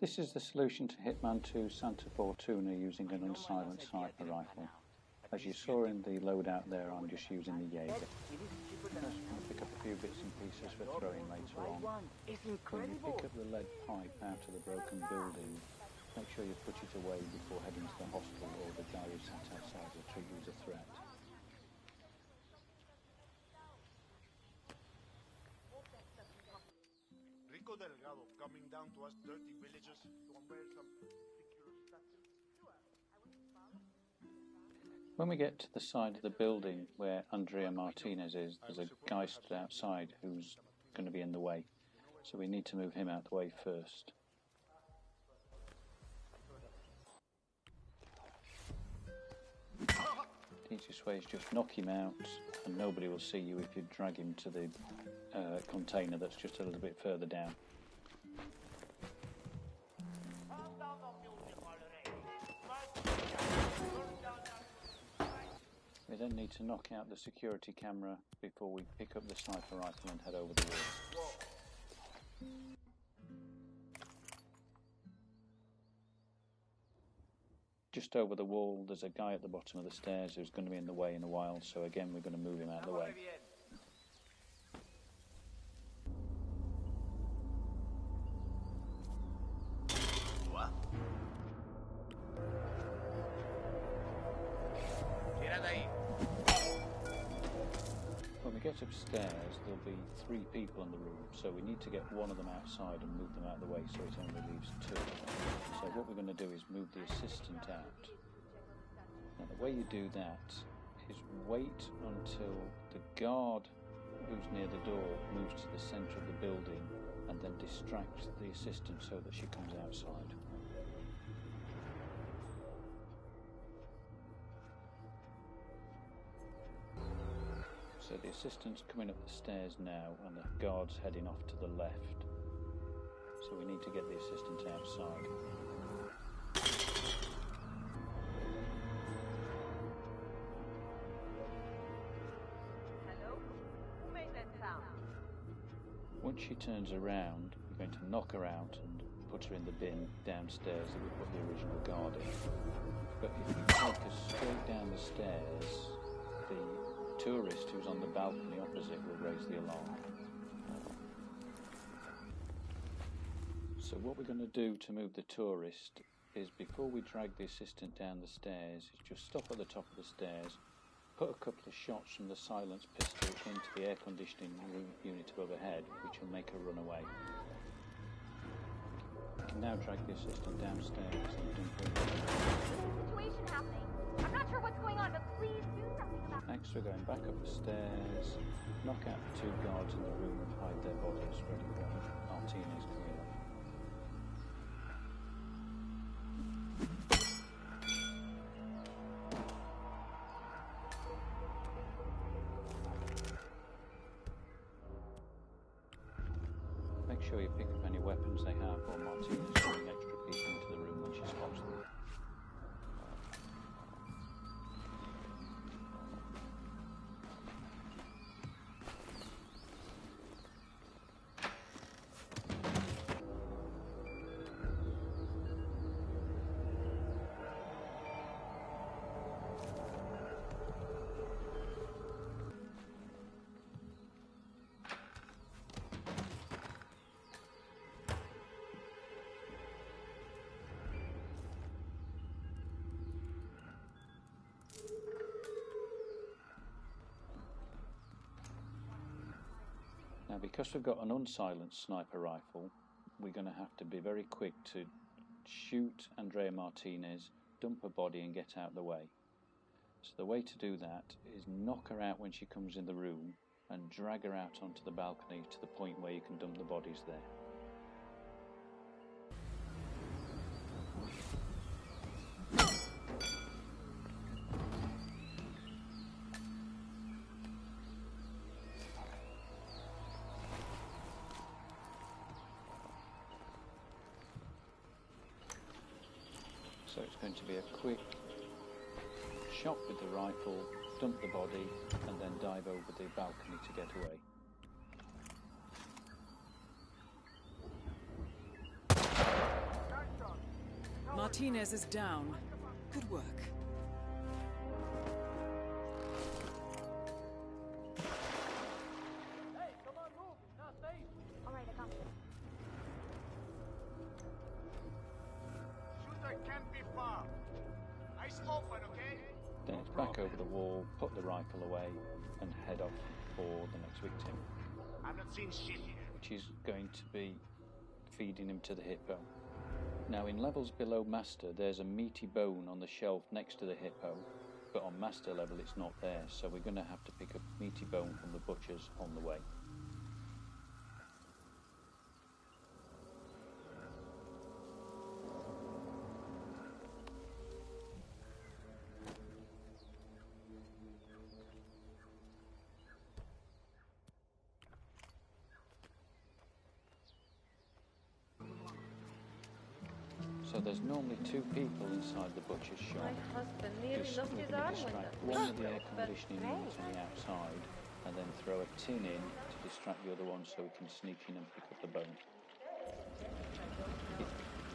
This is the solution to Hitman 2 Santa Fortuna using an unsilenced sniper rifle. As you saw in the loadout there, I'm just using the Jaeger. I'm going to pick up a few bits and pieces for throwing later on. When you pick up the lead pipe out of the broken building, make sure you put it away before heading to the hostel or the guy who sat outside will treat you as a threat. Delgado coming down to us dirty villagers to unveil some secure stuff. When we get to the side of the building where Andrea Martinez is, there's a guy stood outside who's going to be in the way. So we need to move him out the way first. The easiest way is just knock him out and nobody will see you if you drag him to the container that's just a little bit further down. We then need to knock out the security camera before we pick up the sniper rifle and head over the wall. Just over the wall there's a guy at the bottom of the stairs who's going to be in the way in a while, so again we're going to move him out of the way. When we get upstairs there'll be 3 people in the room, so we need to get one of them outside and move them out of the way so it only leaves 2. So what we're going to do is move the assistant out. Now the way you do that is wait until the guard who's near the door moves to the centre of the building and then distract the assistant so that she comes outside. So the assistant's coming up the stairs now and the guard's heading off to the left. So we need to get the assistant outside. Hello? Who made that sound? Once she turns around, we're going to knock her out and put her in the bin downstairs that we put the original guard in. But if you take her straight down the stairs, the tourist who's on the balcony opposite will raise the alarm. So what we're going to do to move the tourist is, before we drag the assistant down the stairs, is just stop at the top of the stairs, put a couple of shots from the silenced pistol into the air conditioning unit overhead, which will make her run away. We can now drag the assistant downstairs and dump her. There's a situation happening. I'm not sure what's going on, but please do something about it. Next we're going back up the stairs, knock out the 2 guards in the room and hide their bodies ready for Martinez coming up. Make sure you pick up any weapons they have, or Martinez will bring extra people into the room when she spots them. Now, because we've got an unsilenced sniper rifle, we're going to have to be very quick to shoot Andrea Martinez, dump her body and get out of the way. So the way to do that is knock her out when she comes in the room and drag her out onto the balcony to the point where you can dump the bodies there. So it's going to be a quick shot with the rifle, dump the body, and then dive over the balcony to get away. Martinez is down. Good work. Alright, I got this. Shooter can't be far. Eyes open, okay? Then it's back over the wall, put the rifle away, and head off for the next victim, I'm not seeing shit here. which is going to be feeding him to the hippo. Now in levels below Master, there's a meaty bone on the shelf next to the hippo, but on Master level it's not there, so we're going to have to pick up meaty bone from the butchers on the way. So there's normally two people inside the butcher's shop. My husband nearly Just lost we're his going to arm when distract that one with the air but conditioning hey. unit on the outside, and then throw a tin in to distract the other one so we can sneak in and pick up the bone.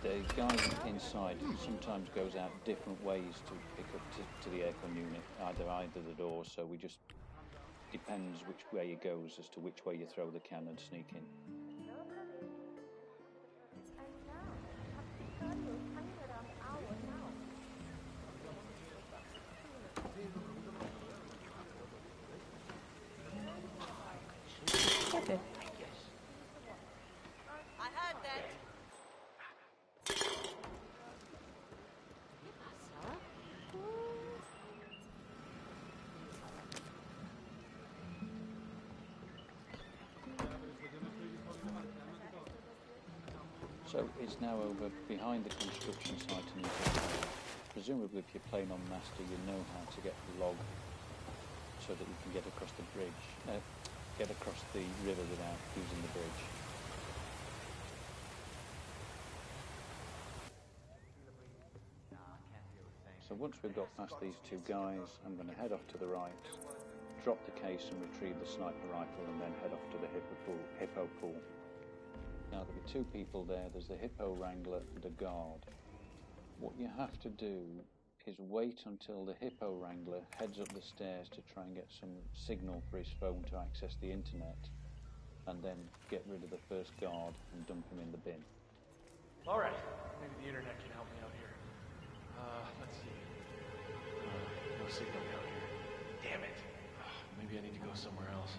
The guy inside sometimes goes out different ways to pick up to the aircon unit, either the door, so we just depends which way he goes as to which way you throw the can and sneak in. I heard that. So it's now over behind the construction site and into the town. Presumably if you're playing on Master you know how to get the log so that you can get across the bridge, get across the river without using the bridge. So once we've got past these two guys, I'm going to head off to the right, drop the case and retrieve the sniper rifle and then head off to the hippo pool. Now there'll be two people there. There's the hippo wrangler and a guard. What you have to do is wait until the hippo wrangler heads up the stairs to try and get some signal for his phone to access the internet, and then get rid of the first guard and dump him in the bin. Alright, maybe the internet can help me out here. Let's see. No signal down here. Damn it. Maybe I need to go somewhere else.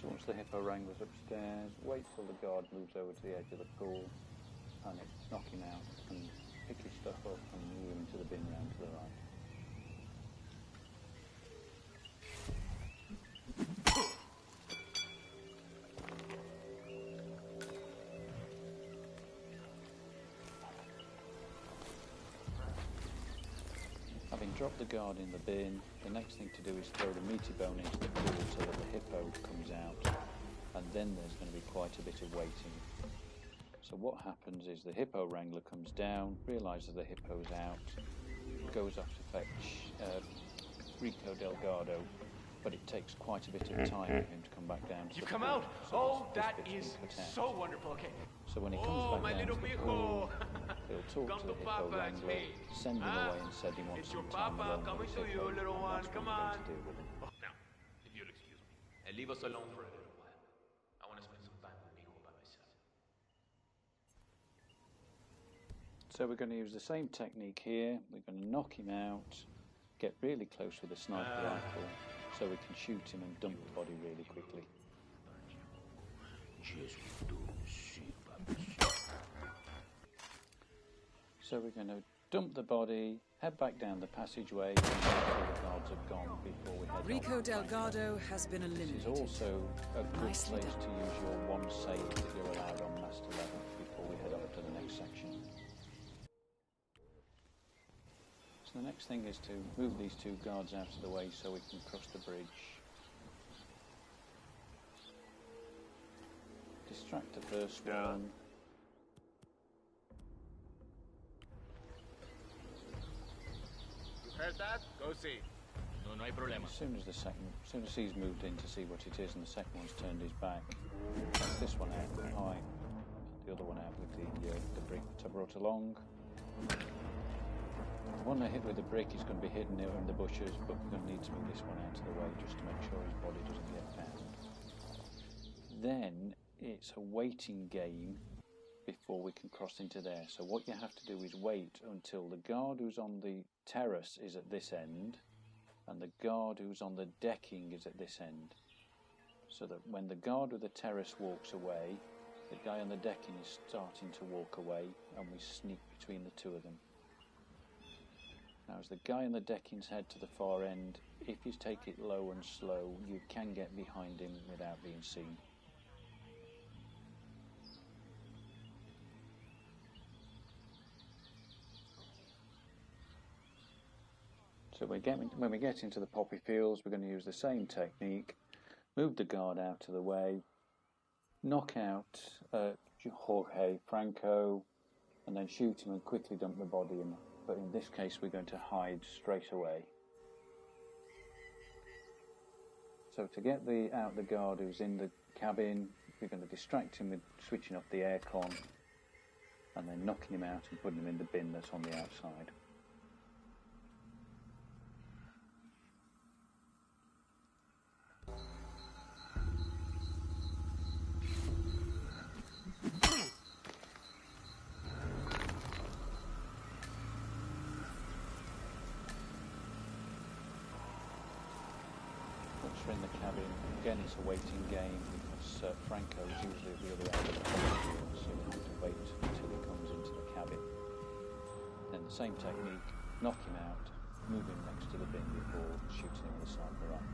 So once the hippo wrangler's upstairs, wait till the guard moves over to the edge of the pool, and knock him out, and pick his stuff up and move him to the bin round to the right. Having dropped the guard in the bin, the next thing to do is throw the meaty bone into the pool so that the hippo comes out, and then there's going to be quite a bit of waiting. So what happens is the hippo wrangler comes down, realises the hippo's out, goes off to fetch Rico Delgado, but it takes quite a bit of time for him to come back down to You the come pool. out? So Oh, this that bit's is been cut out. so wonderful. Okay. So when he comes Oh, my back down little to the pijo. pool, he'll talk Come to the to hippo Papa, it's wrangler, me. send him Ah, away and said he wants it's some your time papa alone with coming his to you, hippo, little and one. that's what Come we're going on. to deal with him. Oh, now, if you'll excuse me, and leave us alone for a little while. I want to spend some time with Mijo by myself. So we're going to use the same technique here. We're going to knock him out, get really close with the sniper rifle, so we can shoot him and dump the body really quickly. So we're going to dump the body, head back down the passageway until the guards have gone before we head Rico off. Delgado has been This eliminated. is also a good Nicely place done. to use your one save that you're allowed on master level before we head over to the next section. So the next thing is to move these two guards out of the way so we can cross the bridge. Distract the first one. You heard that? Go see. No hay problema. As soon as he's moved in to see what it is, and the second one's turned his back, take this one out with pipe, the other one out with the brick that I brought along. The one I hit with the brick is going to be hidden in the bushes, but we're going to need to move this one out of the way just to make sure his body doesn't get found. Then it's a waiting game before we can cross into there. So what you have to do is wait until the guard who's on the terrace is at this end, and the guard who's on the decking is at this end. So that when the guard with the terrace walks away, the guy on the decking is starting to walk away, and we sneak between the two of them. Now as the guy on the deckings head to the far end, if you take it low and slow, you can get behind him without being seen. So when we get into the poppy fields, we're going to use the same technique. Move the guard out of the way, knock out Jorge Franco, and then shoot him and quickly dump the body in. But in this case, we're going to hide straight away. So to get out the guard who's in the cabin, we're going to distract him with switching off the aircon, and then knocking him out and putting him in the bin that's on the outside. Once we're in the cabin, again it's a waiting game because Franco is usually at the other end of the field, so we have to wait until he comes into the cabin. Then the same technique, knock him out, move him next to the bin before shooting him with the sniper rifle.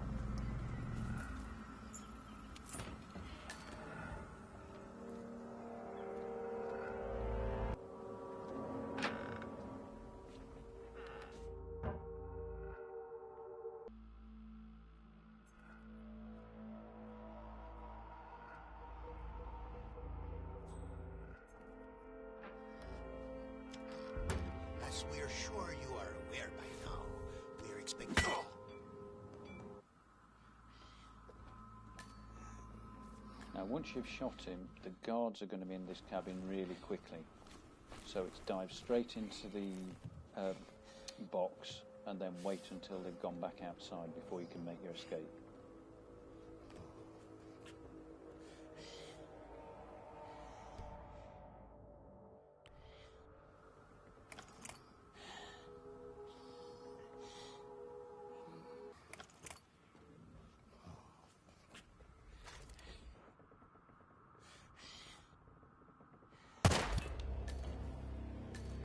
As we're sure you are aware by now, we're expecting... Now once you've shot him, the guards are going to be in this cabin really quickly. So it's dive straight into the box and then wait until they've gone back outside before you can make your escape.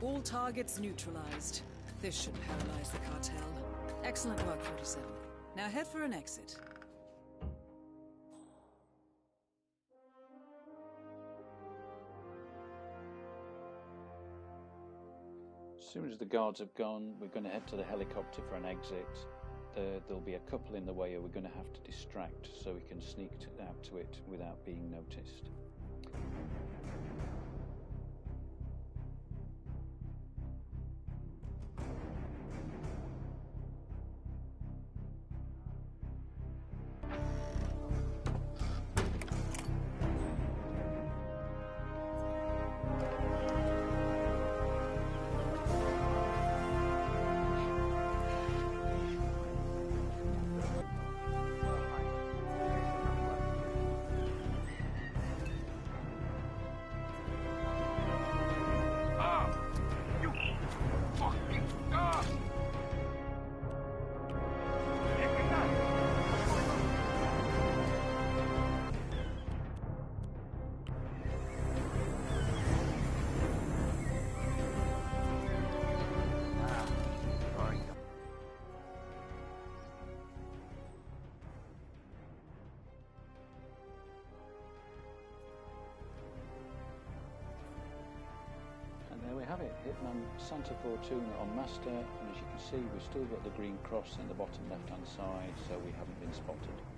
All targets neutralized. This should paralyze the cartel. Excellent work, 47. Now head for an exit. As soon as the guards have gone, we're going to head to the helicopter for an exit. There'll be a couple in the way, or we're going to have to distract so we can sneak out to it without being noticed. There we have it, Hitman Santa Fortuna on master, and as you can see we've still got the green cross in the bottom left hand side, so we haven't been spotted.